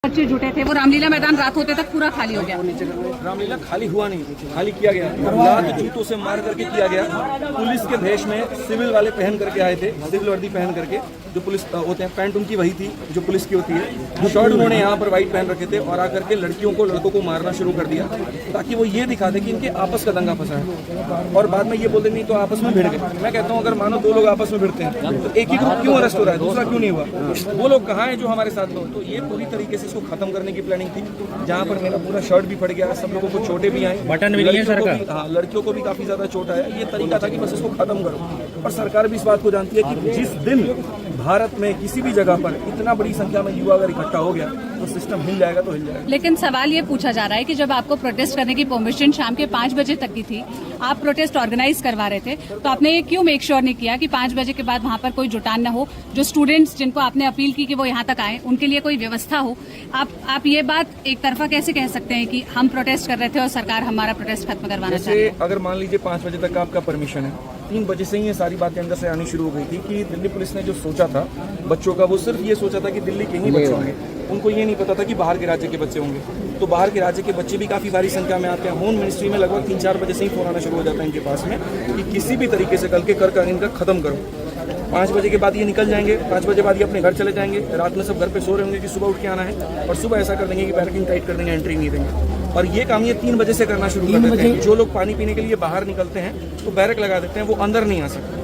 बच्चे जुटे थे, वो रामलीला मैदान रात होते तक पूरा खाली हो गया। रामलीला खाली हुआ नहीं, खाली किया गया, लात जूतों से मार करके किया गया। पुलिस के भेष में सिविल वाले पहन करके आए थे, सिविल वर्दी पहन करके, जो पुलिस होते हैं, पैंट उनकी वही थी जो पुलिस की होती है। शर्ट उन्होंने यहाँ पर व्हाइट पहन रखे थे और आकर के लड़कियों को लड़कों को मारना शुरू कर दिया, ताकि वो ये दिखा दे कि इनके आपस का दंगा फंसा है। और बाद में ये बोलते नहीं तो आपस में भिड़ गए। मैं कहता हूँ अगर मानो दो लोग आपस में भिड़ते हैं तो एक ही ग्रुप क्यों अरेस्ट हो रहा है, दूसरा क्यों नहीं हुआ? वो लोग कहाँ हैं जो हमारे साथ लोग? तो ये पूरी तरीके से इसको खत्म करने की प्लानिंग थी, जहाँ पर मेरा पूरा शर्ट भी फट गया, सब लोगों को चोटें भी आई, बटन भी नहीं है सर का। हाँ, लड़कियों को भी काफी ज्यादा चोट आया। ये तरीका था कि बस इसको खत्म करो। और सरकार भी इस बात को जानती है कि जिस दिन भारत में किसी भी जगह पर इतना बड़ी संख्या में युवा अगर इकट्ठा हो गया तो सिस्टम हिल जाएगा तो हिल जाएगा। लेकिन सवाल ये पूछा जा रहा है कि जब आपको प्रोटेस्ट करने की परमिशन शाम के 5 बजे तक की थी, आप प्रोटेस्ट ऑर्गेनाइज करवा रहे थे, तो आपने ये क्यों मेक श्योर नहीं किया कि 5 बजे के बाद वहाँ पर कोई जुटान न हो? जो स्टूडेंट्स जिनको आपने अपील की कि वो यहाँ तक आए, उनके लिए कोई व्यवस्था हो। आप ये बात एक तरफा कैसे कह सकते हैं कि हम प्रोटेस्ट कर रहे थे और सरकार हमारा प्रोटेस्ट खत्म करवाना चाह रही है? अगर मान लीजिए 5 बजे तक आपका परमिशन है, 3 बजे से ही ये सारी बातें अंदर से आनी शुरू हो गई थी कि दिल्ली पुलिस ने जो सोचा था बच्चों का, वो सिर्फ ये सोचा था कि दिल्ली के ही बच्चे होंगे। उनको ये नहीं पता था कि बाहर के राज्य के बच्चे होंगे। तो बाहर के राज्य के बच्चे भी काफ़ी भारी संख्या में आते हैं। होम मिनिस्ट्री में लगभग 3-4 बजे से ही फोन आना शुरू हो जाता है इनके पास में कि किसी भी तरीके से कल के कर इनका खत्म करो। 5 बजे के बाद ये निकल जाएंगे, 5 बजे बाद ये अपने घर चले जाएंगे। रात में सब घर पे सो रहे होंगे कि सुबह उठ के आना है, और सुबह ऐसा कर देंगे कि बैरिकेड टाइट कर देंगे, एंट्री नहीं देंगे। और ये काम ये 3 बजे से करना शुरू कर देते हैं। जो लोग पानी पीने के लिए बाहर निकलते हैं तो बैरक लगा देते हैं, वो अंदर नहीं आ सकते।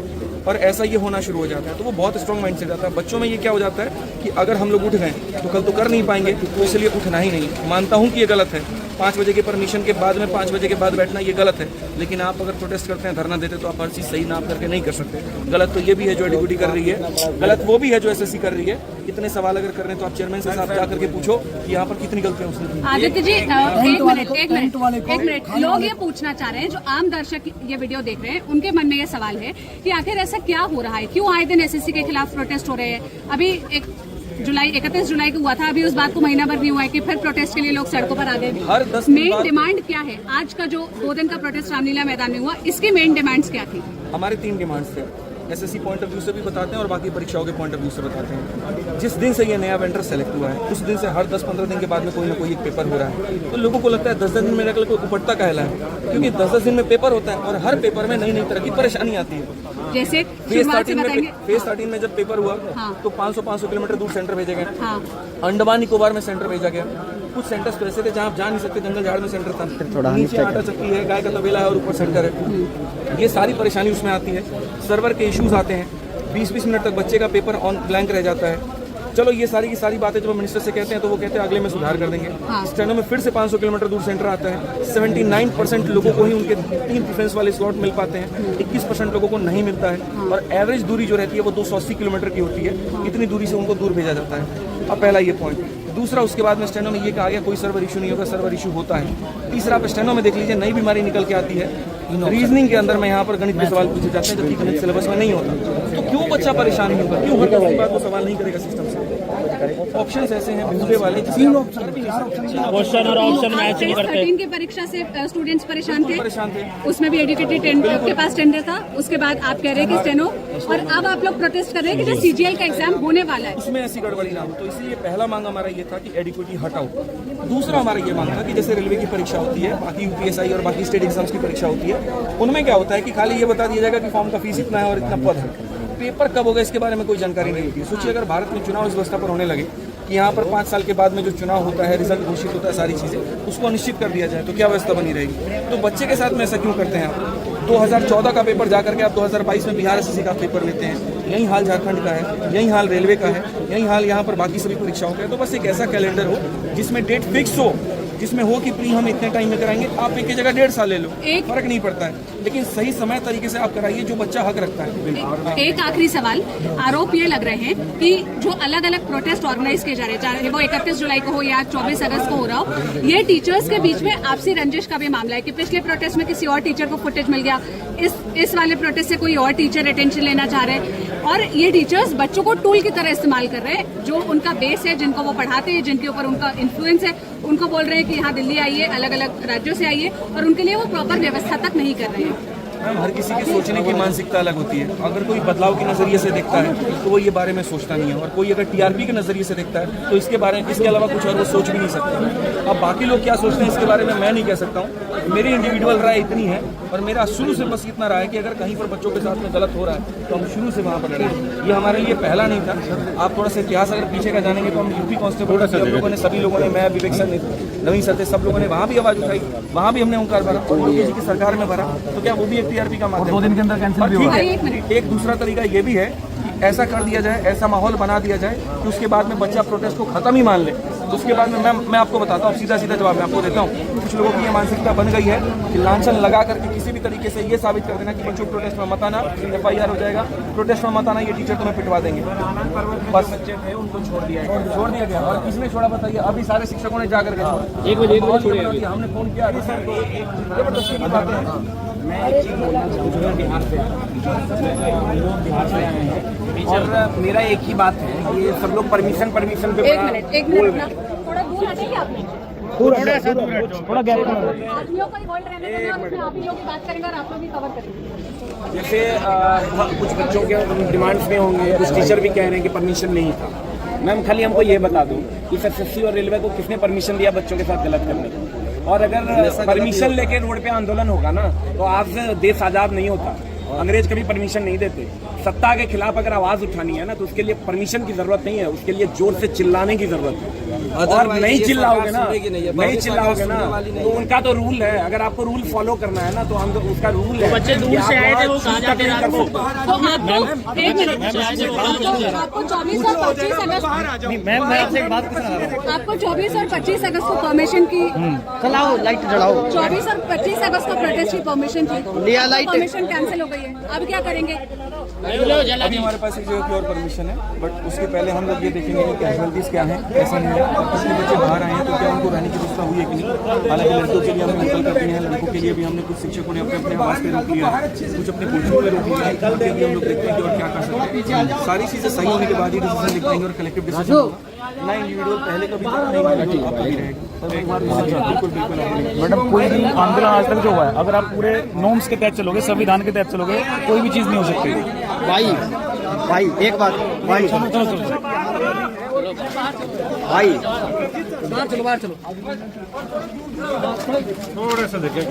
और ऐसा ये होना शुरू हो जाता है, तो वो बहुत स्ट्रॉन्ग माइंड से जाता है। बच्चों में ये क्या हो जाता है कि अगर हम लोग उठ गए तो कल तो कर नहीं पाएंगे, तो इसलिए उठना ही नहीं। मानता हूँ कि ये गलत है, 5 बजे के परमिशन के बाद में 5 बजे के बाद बैठना ये गलत है। लेकिन आप अगर प्रोटेस्ट करते हैं, धरना देते, तो आप हर चीज़ सही नाप करके नहीं कर सकते। गलत तो ये भी है जो एडीक्यूटी कर रही है, गलत वो भी है जो एसएससी कर रही है। इतने सवाल अगर कर रहे हैं तो आप चेयरमैन से साहब जा करके पूछो कि यहाँ पर कितनी गलतियाँ उसने की। आदित्य जी, एक मिनट, लोग ये पूछना चाह रहे हैं, जो आम दर्शक ये वीडियो देख रहे हैं, उनके मन में ये सवाल है कि आखिर ऐसा क्या हो रहा है, क्यों आए दिन एसएससी के खिलाफ प्रोटेस्ट हो रहे हैं? अभी 31 जुलाई को हुआ था, अभी उस बात को महीना भर नहीं हुआ है कि फिर प्रोटेस्ट के लिए लोग सड़कों पर आ गए। मेन डिमांड क्या है? आज का जो 2 दिन का प्रोटेस्ट रामलीला मैदान में हुआ, इसकी मेन डिमांड्स क्या थी? हमारे 3 डिमांड्स थे। एसएससी पॉइंट ऑफ व्यू से भी बताते हैं और बाकी परीक्षाओं के पॉइंट ऑफ व्यू से बताते हैं। जिस दिन से ये नया वेंडर सेलेक्ट हुआ है, उस दिन से हर 10-15 दिन के बाद में कोई ना कोई एक पेपर हो रहा है। तो लोगों को लगता है 10-10 दिन में कोई उपटता कहला है, क्योंकि 10-10 दिन में पेपर होता है और हर पेपर में नई नई तरह की परेशानी आती है। जैसे फेज 13 में जब पेपर हुआ तो 500 किलोमीटर दूर सेंटर भेजे गए। अंडमान निकोबार में सेंटर भेजा गया। कुछ सेंटर्स तो ऐसे थे जहाँ आप जा नहीं सकते, जंगल झाड़ में सेंटर था, नीचे आटा चक्की है, गाय का तबेला है और ऊपर सेंटर है। ये सारी परेशानी उसमें आती है। सर्वर के इश्यूज आते हैं, 20-20 मिनट तक बच्चे का पेपर ऑन ब्लैंक रह जाता है। चलो ये सारी की सारी बातें जब मिनिस्टर से कहते हैं तो वो कहते हैं अगले में सुधार कर देंगे। स्टेनो में फिर से 500 किलोमीटर दूर सेंटर आता है। 79% लोगों को ही उनके 3 प्रेफरेंस वाले स्लॉट मिल पाते हैं, 21% लोगों को नहीं मिलता है। और एवरेज दूरी जो रहती है वो 280 किलोमीटर की होती है। इतनी दूरी से उनको दूर भेजा जाता है। अब पहला ये पॉइंट। दूसरा, उसके बाद में स्टेनो में ये कहा गया कोई सर्वर इशू नहीं होगा, सर्वर इशू होता है। तीसरा, आप स्टेनो में देख लीजिए, नई बीमारी निकल के आती है। रीजनिंग के अंदर में यहाँ पर गणित के सवाल पूछे जाते हैं, जबकि गणित सिलेबस में नहीं होता। तो क्यों बच्चा परेशान होगा? क्यों हर किसी बात को सवाल नहीं करेगा सिस्टम से? ऑप्शंस ऐसे हैं भूले वाले, क्वेश्चन और ऑप्शन मैच नहीं करते। 13 की परीक्षा से स्टूडेंट्स परेशान थे। उसमें भी एडुकेटेड के पास टेंडर था। उसके बाद आप कह रहे हैं कि स्टेनो, और अब आप लोग प्रोटेस्ट कर रहे हैं कि जो सीजीएल का एग्जाम होने वाला है उसमें ऐसी गड़बड़ी ना हो। तो इसलिए पहला मांग हमारा ये था कि एडिक्यूटी हटाओ। दूसरा हमारा ये मांग था कि जैसे रेलवे की परीक्षा होती है, बाकी यूपीएसआई और बाकी स्टेट एग्जाम्स की परीक्षा होती है, उनमें क्या होता है कि खाली ये बता दिया जाएगा कि फॉर्म का फीस इतना है और इतना पद है। पेपर कब होगा इसके बारे में कोई जानकारी नहीं होती है। सोचिए अगर भारत में चुनाव इस व्यवस्था पर होने लगे कि यहाँ पर 5 साल के बाद में जो चुनाव होता है, रिजल्ट घोषित होता है, सारी चीज़ें उसको निश्चित कर दिया जाए, तो क्या व्यवस्था बनी रहेगी? तो बच्चे के साथ में ऐसा क्यों करते हैं आप? 2014 का पेपर जा करके आप 2022 में बिहार एसएससी का पेपर लेते हैं। यही हाल झारखंड का है, यही हाल रेलवे का है, यही हाल यहाँ पर बाकी सभी परीक्षाओं का है। तो बस एक ऐसा कैलेंडर हो जिसमें डेट फिक्स हो, जिसमें हो कि प्री हम इतने टाइम में कराएंगे, आप एक की जगह 1.5 साल ले लो, फर्क नहीं पड़ता है, लेकिन सही समय तरीके से आप कराइए जो बच्चा हक रखता है। एक आखिरी सवाल, आरोप ये लग रहे हैं कि जो अलग अलग प्रोटेस्ट ऑर्गेनाइज किए जा रहे हैं, चाहे वो 31 जुलाई को हो या 24 अगस्त को हो रहा हो, ये टीचर्स के बीच में आपसी रंजिश का भी मामला है कि पिछले प्रोटेस्ट में किसी और टीचर को फुटेज मिल गया, इस वाले प्रोटेस्ट से कोई और टीचर अटेंशन लेना चाह रहे हैं, और ये टीचर्स बच्चों को टूल की तरह इस्तेमाल कर रहे हैं। जो उनका बेस है, जिनको वो पढ़ाते हैं, जिनके ऊपर उनका इन्फ्लुएंस है, उनको बोल रहे हैं कि यहाँ दिल्ली आइए, अलग अलग राज्यों से आइए, और उनके लिए वो प्रॉपर व्यवस्था तक नहीं कर रहे हैं। मैम हर किसी की सोचने की मानसिकता अलग होती है। अगर कोई बदलाव के नज़रिए से देखता है तो वो ये बारे में सोचता नहीं है, और कोई अगर टीआरपी के नज़रिए से देखता है तो इसके बारे में, इसके अलावा कुछ और वो सोच भी नहीं सकता। अब बाकी लोग क्या सोचते हैं इसके बारे में मैं नहीं कह सकता हूँ। मेरी इंडिविजुअल राय इतनी है, और मेरा शुरू से बस इतना रहा है कि अगर कहीं पर बच्चों के साथ में गलत हो रहा है तो हम शुरू से वहाँ पर लड़े। ये हमारे लिए पहला नहीं था। आप थोड़ा सा इतिहास अगर पीछे का जानेंगे तो हम यूपी कांस्टेबल लोगों ने, सभी लोगों ने, मैं, विवेक सर, नवीन सर थे, सब लोगों ने वहाँ भी आवाज़ उठाई, वहाँ भी हमने ओंकार भरा, और योगी जी की सरकार में भरा। तो क्या वो भी एक टीआरपी का माध्यम? 2 दिन के अंदर कैंसिल भी ठीक होगा। है। एक दूसरा तरीका ये भी है कि ऐसा कर दिया जाए, ऐसा माहौल बना दिया जाए कि उसके बाद में बच्चा प्रोटेस्ट को खत्म ही मान ले। तो उसके बाद में मैं आपको बताता हूँ, सीधा सीधा जवाब मैं आपको देता हूँ। कुछ लोगों की ये मानसिकता बन गई है कि लांछन लगा करके किसी भी तरीके से ये साबित कर देना कि बच्चों प्रोटेस्ट में मत आना, FIR हो जाएगा, प्रोटेस्ट में मत आना, ये टीचर तुम्हें पिटवा देंगे। बस बच्चे थे उनको छोड़ दिया गया। और किसने छोड़ा बताइए? अभी सारे शिक्षकों ने जाकर के छोड़ा। एक बजे हमने फोन किया सर को, जबरदस्ती की बातें हैं। मैं एक चीज़ बोलना चाहूँगा, बिहार से हम लोग बिहार से आए हैं, और मेरा एक ही बात है, ये सब लोग परमिशन पे एक मिनट ना, थोड़ा दूर हटेंगे आपने, थोड़ा गैप आदमियों को ही होल्ड रहने देंगे और उसमें आप ही लोग की बात करेंगे और आप लोग भी कवर करेंगे। जैसे कुछ बच्चों के डिमांड्स में होंगे, कुछ टीचर भी कह रहे हैं कि परमिशन नहीं था। मैम खाली हमको ये बता दूं कि SSC और रेलवे को किसने परमिशन दिया बच्चों के साथ गलत करने को? और अगर परमिशन लेके रोड पे आंदोलन होगा ना तो आज देश आज़ाद नहीं होता। अंग्रेज कभी परमिशन नहीं देते। सत्ता के खिलाफ अगर आवाज उठानी है ना तो उसके लिए परमिशन की जरूरत नहीं है, उसके लिए जोर से चिल्लाने की जरूरत है। और नहीं चिल्लाओगे ना तो उनका तो रूल है, अगर आपको रूल फॉलो करना है ना तो हम तो उसका रूल है। बच्चे दूर से आए थे, वो कहाँ जाते रात को? तो एक मिनट, आपको 24 और 25 अगस्त, मैम मैं आपसे एक बात पूछना चाह रहा हूँ। आपको 24 और 25 अगस्त को परमिशन की, चलाओ लाइट जलाओ। 24 और 25 अगस्त को प्रोटेस्ट की परमिशन थी, लिया लाइट। परमिशन कैंसिल हो गई है, अब क्या करेंगे? अभी हमारे पास एक जगह की और परमिशन है, बट उसके पहले हम लोग ये देखेंगे कि कैजुअलिटीज क्या है, कैसा नहीं है। कितने बच्चे बाहर आए हैं तो क्या उनको रहने की व्यवस्था हुई है कि नहीं। हालांकि लड़कियों के लिए हमने अंकल करते हैं, लड़कों के लिए भी हमने कुछ शिक्षकों ने अपने आवास पे रोक लिया, कुछ अपने कोचिंग पे रोक लिया। उनके लिए हम लोग देखते हैं कि और क्या कर सकते हैं। सारी चीज़ें सही होने के बाद ही डिसीजन निकलेंगे और कलेक्टिव डिसीजन होगा। ना इंडिविजुअल पहले कभी था, नहीं इंडिविजुअल अब कभी रहेगा। बिल्कुल। मैडम कोई भी आंदोलन आज तक जो हुआ है, अगर आप पूरे नॉर्म्स के तहत चलोगे, संविधान के तहत चलोगे, कोई भी चीज़ नहीं हो सकती। भाई एक बात भाई, चलो भाई बाहर चलो थोड़ा सा देखिए।